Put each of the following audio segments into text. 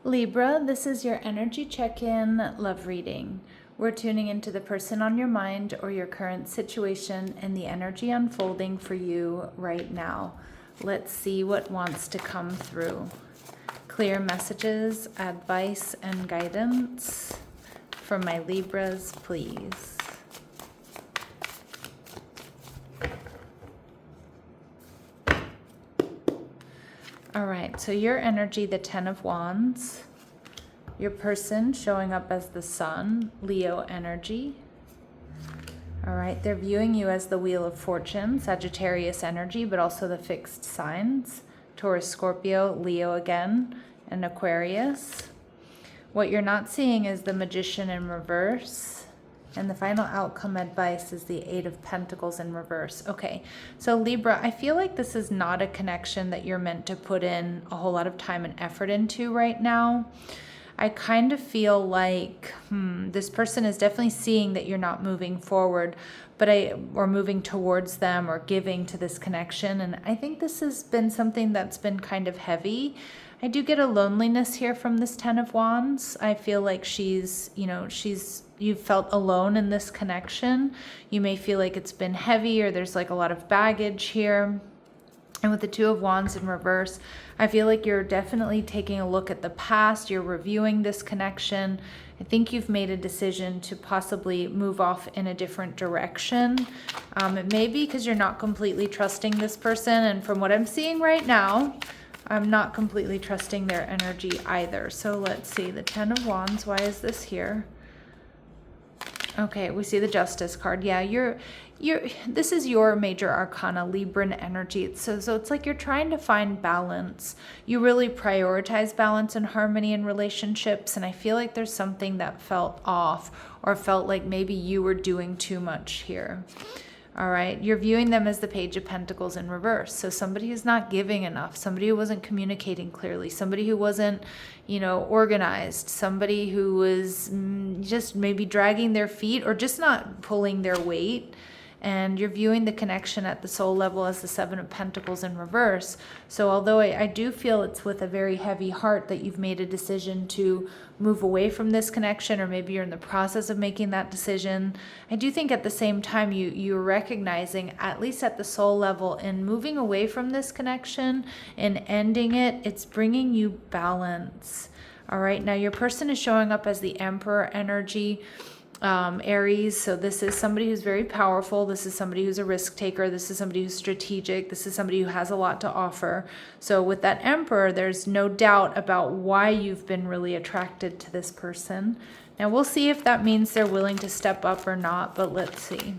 Libra, this is your energy check-in love reading. We're tuning into the person on your mind or your current situation and the energy unfolding for you right now. Let's see what wants to come through. Clear messages, advice, and guidance for my Libras, please. All right, so your energy, the 10 of Wands. Your person showing up as the Sun, Leo energy. All right, they're viewing you as the Wheel of Fortune, Sagittarius energy, but also the fixed signs, Taurus, Scorpio, Leo again, and Aquarius. What you're not seeing is the Magician in reverse. And the final outcome advice is the 8 of Pentacles in reverse. Okay, so Libra, I feel like this is not a connection that you're meant to put in a whole lot of time and effort into right now. I kind of feel like this person is definitely seeing that you're not moving forward, or moving towards them or giving to this connection. And I think this has been something that's been kind of heavy. I do get a loneliness here from this 10 of Wands. I feel like you've felt alone in this connection. You may feel like it's been heavy or there's like a lot of baggage here. And with the 2 of Wands in reverse, I feel like you're definitely taking a look at the past. You're reviewing this connection. I think you've made a decision to possibly move off in a different direction. It may be because you're not completely trusting this person. And from what I'm seeing right now, I'm not completely trusting their energy either. So let's see, the 10 of Wands, why is this here? Okay, we see the Justice card. Yeah, this is your major arcana, Libran energy. So it's like you're trying to find balance. You really prioritize balance and harmony in relationships, and I feel like there's something that felt off or felt like maybe you were doing too much here. All right, you're viewing them as the Page of Pentacles in reverse. So somebody who's not giving enough, somebody who wasn't communicating clearly, somebody who wasn't, organized, somebody who was just maybe dragging their feet or just not pulling their weight. And you're viewing the connection at the soul level as the 7 of Pentacles in reverse. So although I do feel it's with a very heavy heart that you've made a decision to move away from this connection, or maybe you're in the process of making that decision, I do think at the same time you're recognizing, at least at the soul level, in moving away from this connection and ending it, it's bringing you balance. All right, now your person is showing up as the Emperor energy, Aries. So this is somebody who's very powerful. This is somebody who's a risk taker. This is somebody who's strategic. This is somebody who has a lot to offer. So with that Emperor, there's no doubt about why you've been really attracted to this person. Now we'll see if that means they're willing to step up or not, but let's see.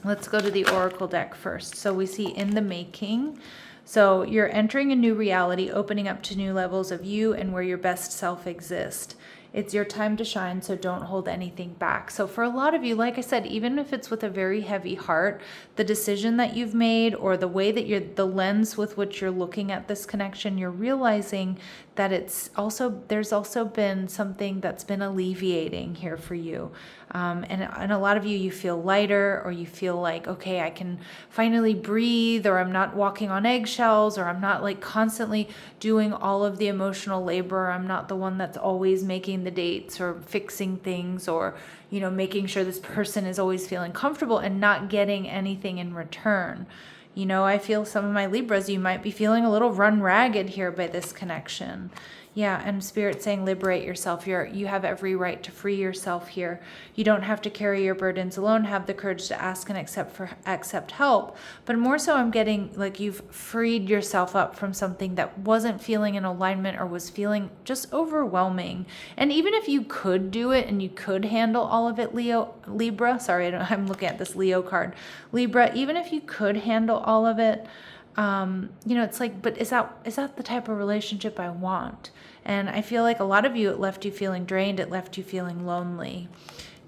Let's go to the Oracle deck first. So we see in the making. So you're entering a new reality, opening up to new levels of you and where your best self exists. It's your time to shine, so don't hold anything back. So for a lot of you, like I said, even if it's with a very heavy heart, the decision that you've made or the way that the lens with which you're looking at this connection, you're realizing that there's also been something that's been alleviating here for you. And a lot of you feel lighter, or you feel like, okay, I can finally breathe, or I'm not walking on eggshells, or I'm not like constantly doing all of the emotional labor. I'm not the one that's always making the dates or fixing things, or, making sure this person is always feeling comfortable and not getting anything in return. I feel some of my Libras, you might be feeling a little run ragged here by this connection. Yeah, and Spirit saying liberate yourself. You have every right to free yourself here. You don't have to carry your burdens alone. Have the courage to ask and accept help. But more so, I'm getting like you've freed yourself up from something that wasn't feeling in alignment or was feeling just overwhelming. And even if you could do it and you could handle all of it, Libra, sorry, I'm looking at this Leo card. Libra, even if you could handle all of it, it's like, but is that the type of relationship I want? And I feel like a lot of you, it left you feeling drained. It left you feeling lonely.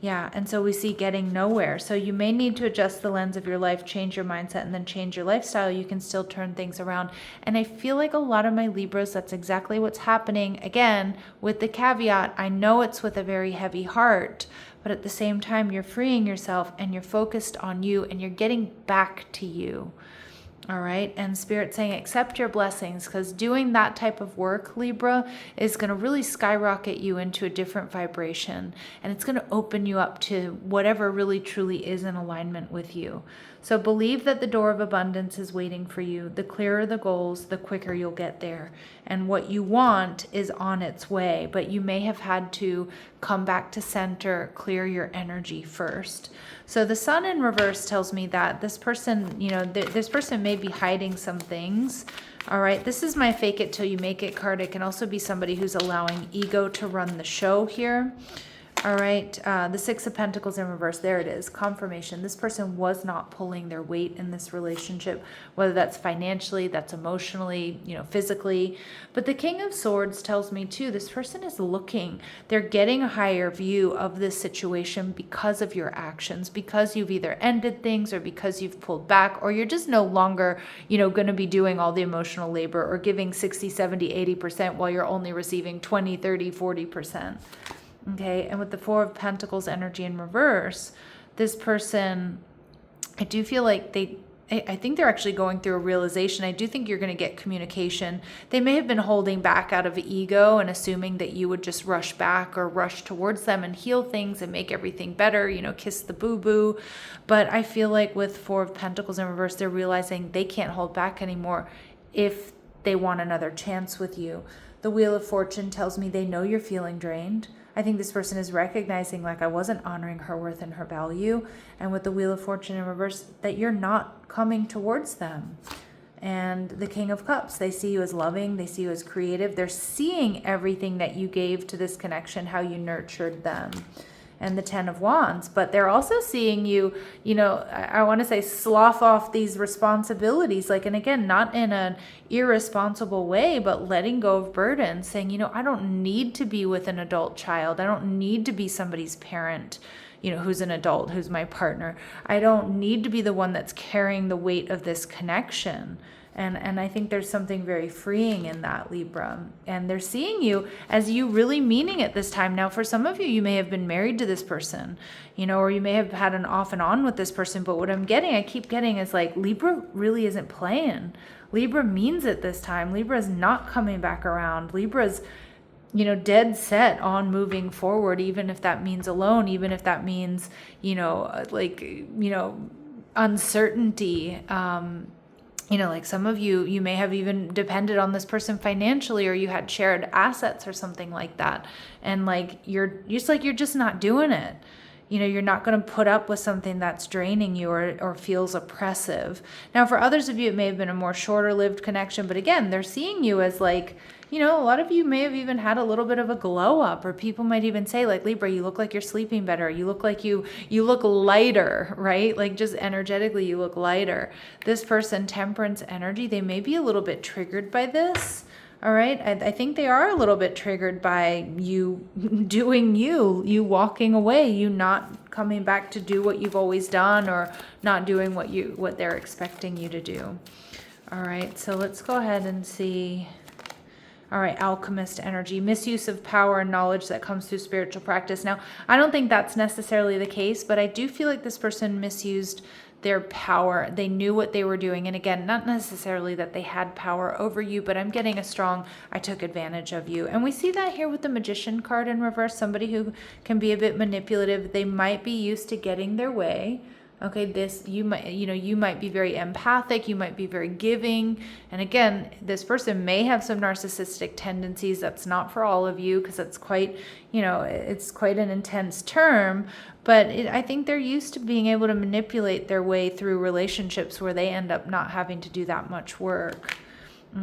Yeah. And so we see getting nowhere. So you may need to adjust the lens of your life, change your mindset, and then change your lifestyle. You can still turn things around. And I feel like a lot of my Libras, that's exactly what's happening. Again, with the caveat, I know it's with a very heavy heart, but at the same time, you're freeing yourself and you're focused on you and you're getting back to you. All right. And Spirit saying, accept your blessings, because doing that type of work, Libra, is going to really skyrocket you into a different vibration. And it's going to open you up to whatever really truly is in alignment with you. So believe that the door of abundance is waiting for you. The clearer the goals, the quicker you'll get there. And what you want is on its way, but you may have had to come back to center, clear your energy first. So the Sun in reverse tells me that this person, this person may be hiding some things. All right, this is my fake it till you make it card. It can also be somebody who's allowing ego to run the show here. All right, the Six of Pentacles in reverse, there it is, confirmation. This person was not pulling their weight in this relationship, whether that's financially, that's emotionally, physically. But the King of Swords tells me too, this person is looking, they're getting a higher view of this situation because of your actions, because you've either ended things or because you've pulled back, or you're just no longer, going to be doing all the emotional labor or giving 60, 70, 80% while you're only receiving 20, 30, 40%. Okay, and with the Four of Pentacles energy in reverse, this person, I do feel like I think they're actually going through a realization. I do think you're going to get communication. They may have been holding back out of ego and assuming that you would just rush back or rush towards them and heal things and make everything better, kiss the boo-boo. But I feel like with Four of Pentacles in reverse, they're realizing they can't hold back anymore if they want another chance with you. The Wheel of Fortune tells me they know you're feeling drained. I think this person is recognizing, like, I wasn't honoring her worth and her value. And with the Wheel of Fortune in reverse, that you're not coming towards them. And the King of Cups, they see you as loving. They see you as creative. They're seeing everything that you gave to this connection, how you nurtured them. And the Ten of Wands, but they're also seeing you, I want to say slough off these responsibilities, and again, not in an irresponsible way, but letting go of burdens, saying, I don't need to be with an adult child. I don't need to be somebody's parent, who's an adult, who's my partner. I don't need to be the one that's carrying the weight of this connection. And I think there's something very freeing in that, Libra. And they're seeing you as you really meaning it this time. Now, for some of you, you may have been married to this person, or you may have had an off and on with this person. But what I keep getting is Libra really isn't playing. Libra means it this time. Libra is not coming back around. Libra's, dead set on moving forward, even if that means alone, even if that means, uncertainty. Some of you may have even depended on this person financially, or you had shared assets or something like that. And you're just not doing it. You're not going to put up with something that's draining you or feels oppressive. Now, for others of you, it may have been a more shorter lived connection, but again, they're seeing you as a lot of you may have even had a little bit of a glow up, or people might even say Libra, you look like you're sleeping better. You look like you look lighter, right? Just energetically, you look lighter. This person, Temperance energy, they may be a little bit triggered by this. All right. I think they are a little bit triggered by you doing you walking away, you not coming back to do what you've always done, or not doing what they're expecting you to do. All right. So let's go ahead and see. All right, Alchemist energy, misuse of power and knowledge that comes through spiritual practice. Now, I don't think that's necessarily the case, but I do feel like this person misused their power. They knew what they were doing. And again, not necessarily that they had power over you, but I'm getting a strong, I took advantage of you. And we see that here with the Magician card in reverse, somebody who can be a bit manipulative. They might be used to getting their way. Okay, you might be very empathic, you might be very giving. And again, this person may have some narcissistic tendencies. That's not for all of you, because it's quite, it's quite an intense term. But I think they're used to being able to manipulate their way through relationships where they end up not having to do that much work.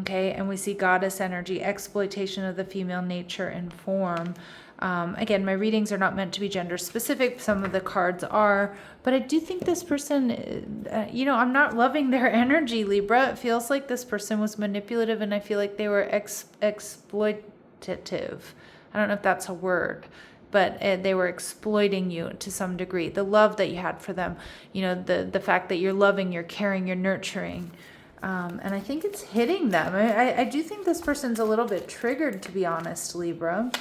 Okay, and we see Goddess energy, exploitation of the female nature and form. Again, my readings are not meant to be gender specific. Some of the cards are, but I do think this person, I'm not loving their energy, Libra. It feels like this person was manipulative, and I feel like they were exploitative. I don't know if that's a word, but they were exploiting you to some degree. The love that you had for them, the fact that you're loving, you're caring, you're nurturing. And I think it's hitting them. I do think this person's a little bit triggered, to be honest, Libra.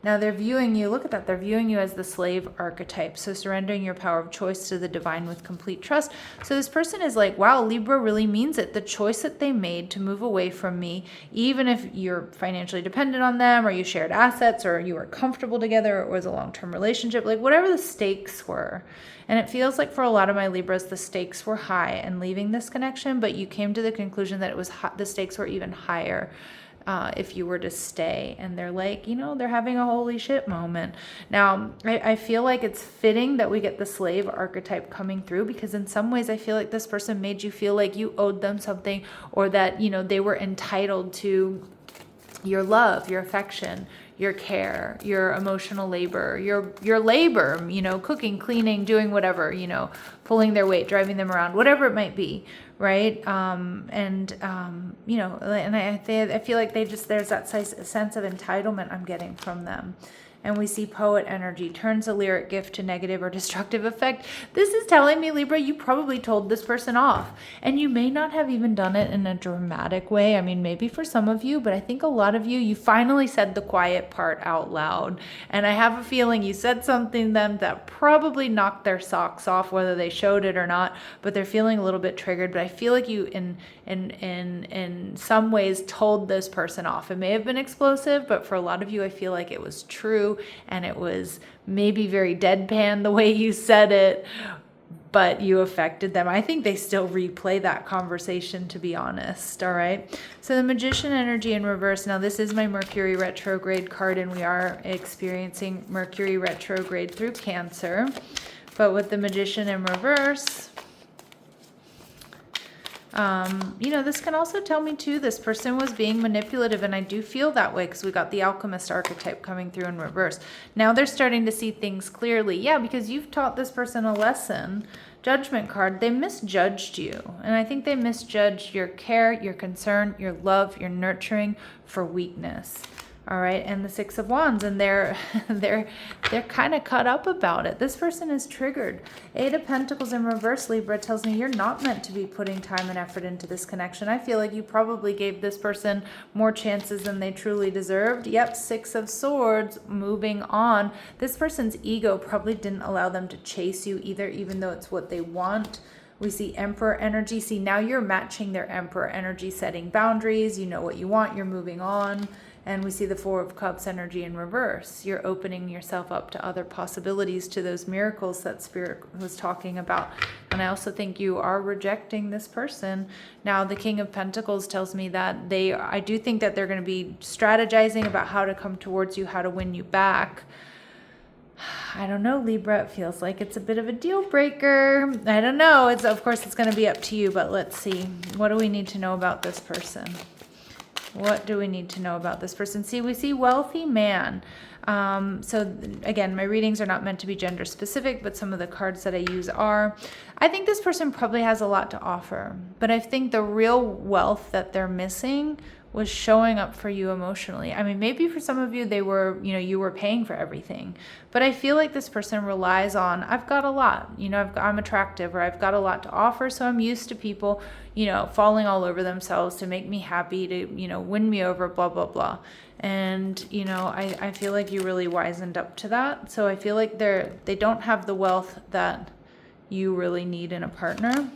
Now they're viewing you, look at that, they're viewing you as the slave archetype. So surrendering your power of choice to the divine with complete trust. So this person is like, wow, Libra really means it. The choice that they made to move away from me, even if you're financially dependent on them, or you shared assets, or you were comfortable together, or it was a long-term relationship, like whatever the stakes were. And it feels like for a lot of my Libras, the stakes were high in leaving this connection, but you came to the conclusion that it was the stakes were even higher if you were to stay. And they're like, they're having a holy shit moment. Now, I feel like it's fitting that we get the slave archetype coming through, because in some ways I feel like this person made you feel like you owed them something, or that, they were entitled to your love, your affection, your care, your emotional labor, your labor, cooking, cleaning, doing whatever, pulling their weight, driving them around, whatever it might be, right? And I feel like there's that sense of entitlement I'm getting from them. And we see poet energy, turns a lyric gift to negative or destructive effect. This is telling me, Libra, you probably told this person off. And you may not have even done it in a dramatic way. I mean, maybe for some of you, but I think a lot of you finally said the quiet part out loud. And I have a feeling you said something to them that probably knocked their socks off, whether they showed it or not, but they're feeling a little bit triggered. But I feel like you, in some ways, told this person off. It may have been explosive, but for a lot of you, I feel like it was true. And it was maybe very deadpan the way you said it, but you affected them. I think they still replay that conversation, to be honest. All right. So the Magician energy in reverse. Now, this is my Mercury retrograde card, and we are experiencing Mercury retrograde through Cancer. But with the Magician in reverse, this can also tell me too, this person was being manipulative, and I do feel that way because we got the Alchemist archetype coming through in reverse. Now they're starting to see things clearly. Yeah, because you've taught this person a lesson. Judgment card, they misjudged you. And I think they misjudged your care, your concern, your love, your nurturing for weakness. All right, and the Six of Wands, and they're kind of cut up about it. This person is triggered. Eight of Pentacles in reverse, Libra, tells me you're not meant to be putting time and effort into this connection. I feel like you probably gave this person more chances than they truly deserved. Yep, Six of Swords, moving on. This person's ego probably didn't allow them to chase you either, even though it's what they want. We see Emperor energy. See, now you're matching their Emperor energy, setting boundaries. You know what you want, you're moving on. And we see the Four of Cups energy in reverse. You're opening yourself up to other possibilities, to those miracles that Spirit was talking about. And I also think you are rejecting this person. Now, the King of Pentacles tells me that I do think that they're going to be strategizing about how to come towards you, how to win you back. I don't know, Libra. It feels like it's a bit of a deal breaker. I don't know. Of course, it's going to be up to you, but let's see. What do we need to know about this person? What do we need to know about this person? See, we see wealthy man. So again, my readings are not meant to be gender specific, but some of the cards that I use are. I think this person probably has a lot to offer, but I think the real wealth that they're missing was showing up for you emotionally. I mean, maybe for some of you, they were, you were paying for everything, but I feel like this person relies on, I've got a lot, I'm attractive, or I've got a lot to offer. So I'm used to people, falling all over themselves to make me happy, to, win me over, blah, blah, blah. And, I feel like you really wisened up to that. So I feel like they don't have the wealth that you really need in a partner.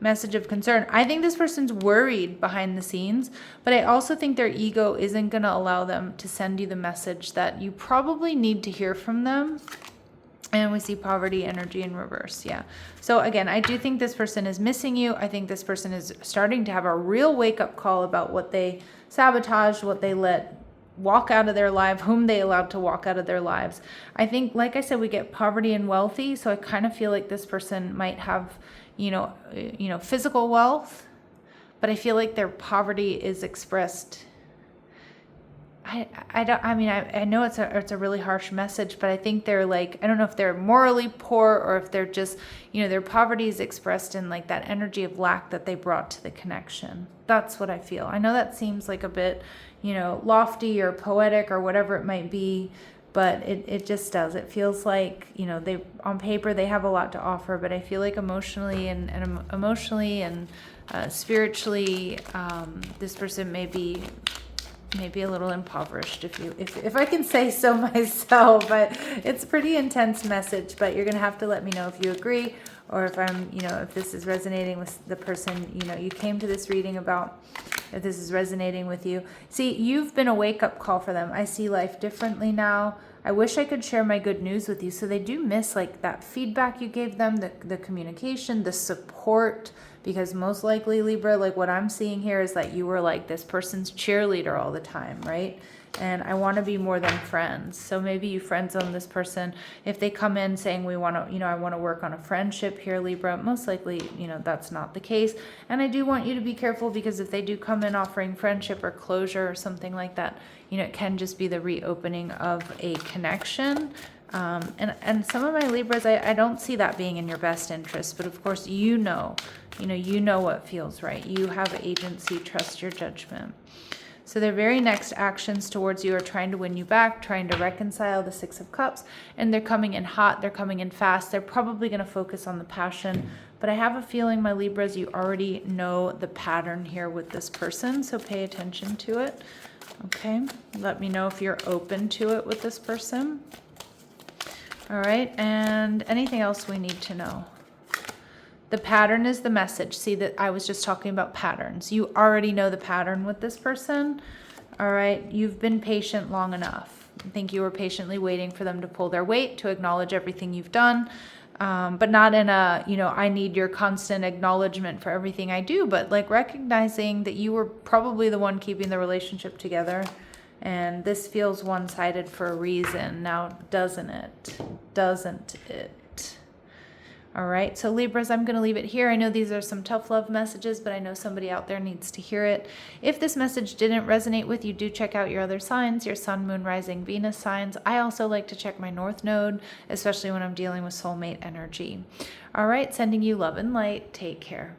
Message of concern. I think this person's worried behind the scenes, but I also think their ego isn't going to allow them to send you the message that you probably need to hear from them. And we see poverty energy in reverse. Yeah. So again, I do think this person is missing you. I think this person is starting to have a real wake-up call about what they sabotaged, what they let walk out of their life, whom they allowed to walk out of their lives. I think, like I said, we get poverty and wealthy. So I kind of feel like this person might have physical wealth, but I feel like their poverty is expressed. I know it's a really harsh message, but I think they're like, I don't know if they're morally poor or if they're just, their poverty is expressed in like that energy of lack that they brought to the connection. That's what I feel. I know that seems like a bit, lofty or poetic or whatever it might be, but it just does. It feels like, they on paper they have a lot to offer, but I feel like emotionally and spiritually, this person may be maybe a little impoverished if I can say so myself, but it's a pretty intense message. But you're going to have to let me know if you agree, or if I'm, if this is resonating with the person, you came to this reading about, if this is resonating with you. See, you've been a wake-up call for them. I see life differently now. I wish I could share my good news with you. So they do miss like that feedback you gave them, the communication, the support, because most likely, Libra, like what I'm seeing here is that you were like this person's cheerleader all the time, right? And I want to be more than friends. So maybe you friend zone this person. If they come in saying we want to, I want to work on a friendship here, Libra, most likely, that's not the case. And I do want you to be careful, because if they do come in offering friendship or closure or something like that, it can just be the reopening of a connection. And some of my Libras, I don't see that being in your best interest, but of course, you know what feels right. You have agency, trust your judgment. So their very next actions towards you are trying to win you back, trying to reconcile, the Six of Cups, and they're coming in hot, they're coming in fast. They're probably going to focus on the passion, but I have a feeling, my Libras, you already know the pattern here with this person, so pay attention to it. Okay, let me know if you're open to it with this person. All right, and anything else we need to know? The pattern is the message. See that I was just talking about patterns. You already know the pattern with this person. All right, you've been patient long enough. I think you were patiently waiting for them to pull their weight, to acknowledge everything you've done, but not in a, I need your constant acknowledgement for everything I do, but like recognizing that you were probably the one keeping the relationship together. And this feels one-sided for a reason now, doesn't it? Doesn't it? All right, so Libras, I'm going to leave it here. I know these are some tough love messages, but I know somebody out there needs to hear it. If this message didn't resonate with you, do check out your other signs, your Sun, Moon, Rising, Venus signs. I also like to check my North Node, especially when I'm dealing with soulmate energy. All right, sending you love and light. Take care.